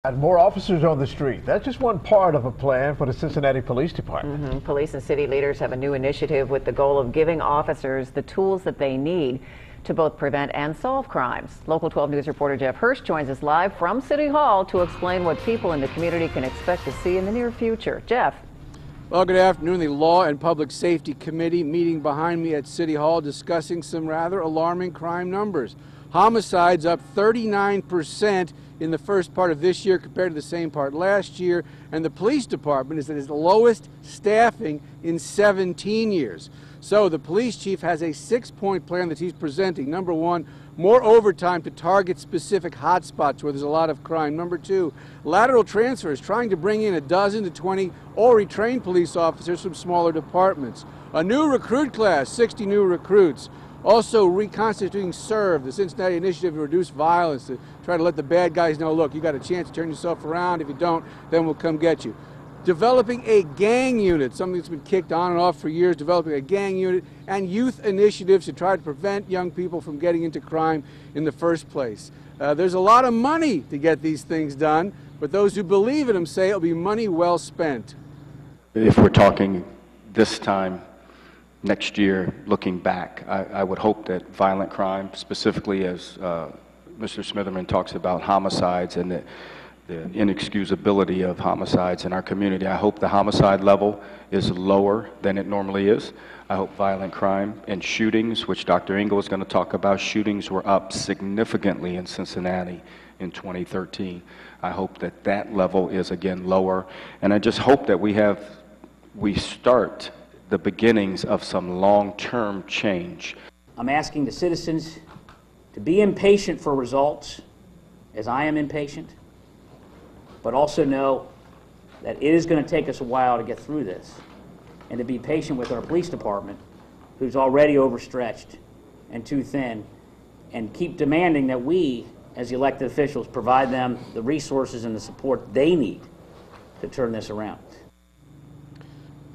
And more officers on the street. That's just one part of a plan for the Cincinnati Police Department. Police and city leaders have a new initiative with the goal of giving officers the tools that they need to both prevent and solve crimes. Local 12 News reporter Jeff Hirsh joins us live from City Hall to explain what people in the community can expect to see in the near future. Jeff. Well, good afternoon. The Law and Public Safety Committee meeting behind me at City Hall discussing some rather alarming crime numbers. Homicides up 39% in the first part of this year compared to the same part last year, and the police department is at its lowest staffing in 17 years. So the police chief has a 6-point plan that he's presenting. Number one, more overtime to target specific hotspots where there's a lot of crime. Number two, lateral transfers, trying to bring in 12 to 20 already trained police officers from smaller departments. A new recruit class, 60 new recruits. Also reconstituting CIRV, the Cincinnati Initiative to Reduce Violence, to try to let the bad guys know, look, you got a chance to turn yourself around. If you don't, then we'll come get you. Developing a gang unit, something that's been kicked on and off for years, developing a gang unit, and youth initiatives to try to prevent young people from getting into crime in the first place. There's a lot of money to get these things done, but those who believe in them say it'll be money well spent. If we're talking this time next year, looking back, I would hope that violent crime, specifically as Mr. Smitherman talks about homicides and the inexcusability of homicides in our community, I hope the homicide level is lower than it normally is. I hope violent crime and shootings, which Dr. Engel is going to talk about, shootings were up significantly in Cincinnati in 2013. I hope that that level is again lower, and I just hope that we start the beginnings of some long-term change. I'm asking the citizens to be impatient for results, as I am impatient, but also know that it is going to take us a while to get through this, and to be patient with our police department, who's already overstretched and too thin, and keep demanding that we, as elected officials, provide them the resources and the support they need to turn this around.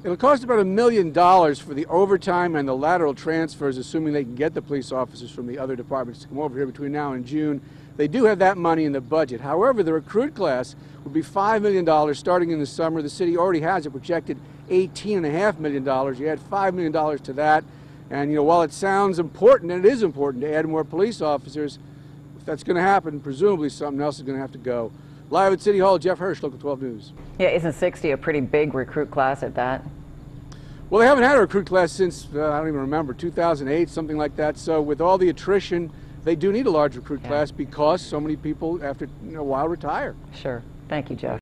It'll cost about $1 million for the overtime and the lateral transfers, assuming they can get the police officers from the other departments to come over here between now and June. They do have that money in the budget. However, the recruit class would be $5 million starting in the summer. The city already has a projected $18.5 million. You add $5 million to that, and while it sounds important, and it is important to add more police officers, if that's going to happen, presumably something else is going to have to go. Live at City Hall, Jeff Hirsh, Local 12 News. Yeah, isn't 60 a pretty big recruit class at that? Well, they haven't had a recruit class since, I don't even remember, 2008, something like that. So with all the attrition, they do need a large recruit class because so many people, after a while, retire. Sure. Thank you, Jeff.